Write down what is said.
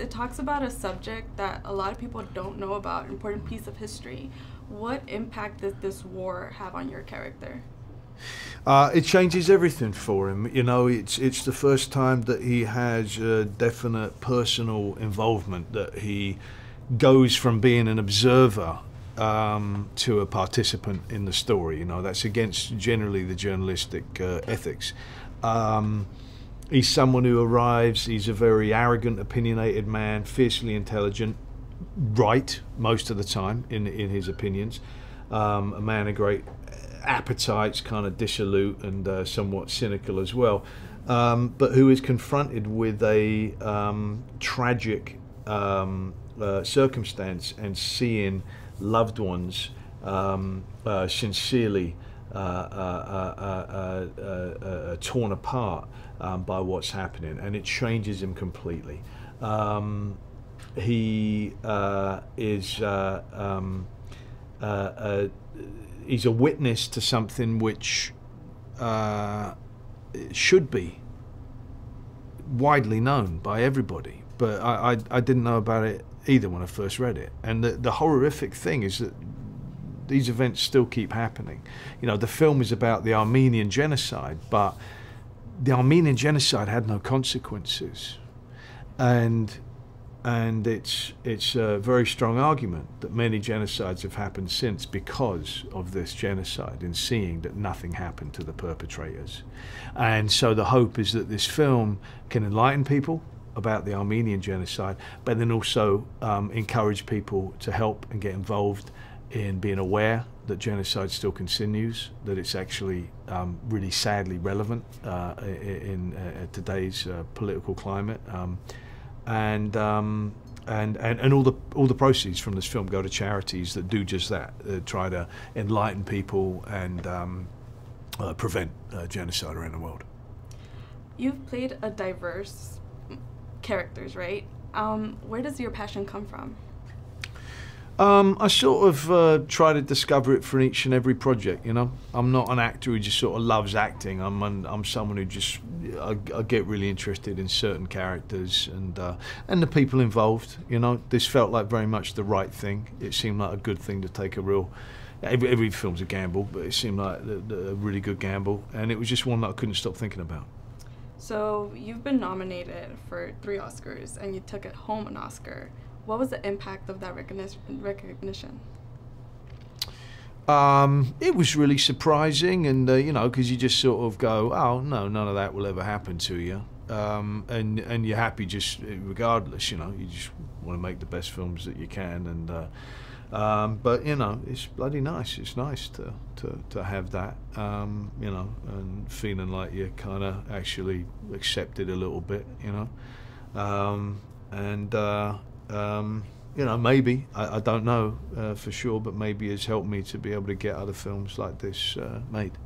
It talks about a subject that a lot of people don't know about, an important piece of history. What impact did this war have on your character? It changes everything for him. You know, it's the first time that he has a definite personal involvement, that he goes from being an observer to a participant in the story. You know, that's against generally the journalistic ethics. He's someone who arrives, he's a very arrogant, opinionated man, fiercely intelligent, right most of the time in his opinions. A man of great appetites, kind of dissolute and somewhat cynical as well, but who is confronted with a tragic circumstance and seeing loved ones sincerely torn apart by what's happening, and it changes him completely. He is he's a witness to something which should be widely known by everybody, but I didn't know about it either when I first read it. And the horrific thing is that these events still keep happening. You know, the film is about the Armenian genocide, but the Armenian genocide had no consequences, and it's a very strong argument that many genocides have happened since because of this genocide, in seeing that nothing happened to the perpetrators. And so the hope is that this film can enlighten people about the Armenian genocide, but then also encourage people to help and get involved in being aware that genocide still continues, that it's actually really sadly relevant in today's political climate. And all the proceeds from this film go to charities that do just that, try to enlighten people and prevent genocide around the world. You've played a diverse characters, right? Where does your passion come from? I sort of try to discover it for each and every project, you know. I'm not an actor who just sort of loves acting. I'm someone who just, I get really interested in certain characters and the people involved, you know. This felt like very much the right thing. It seemed like a good thing to take a real, every film's a gamble, but it seemed like a really good gamble, and it was just one that I couldn't stop thinking about. So you've been nominated for 3 Oscars and you took it home an Oscar. What was the impact of that recognition? It was really surprising, and you know, because you just sort of go, oh no, none of that will ever happen to you, and you're happy just regardless. You know, you just want to make the best films that you can, and but you know, it's bloody nice. It's nice to have that, you know, and feeling like you're kind of actually accepted a little bit, you know, you know, maybe, I don't know for sure, but maybe it's helped me to be able to get other films like this made.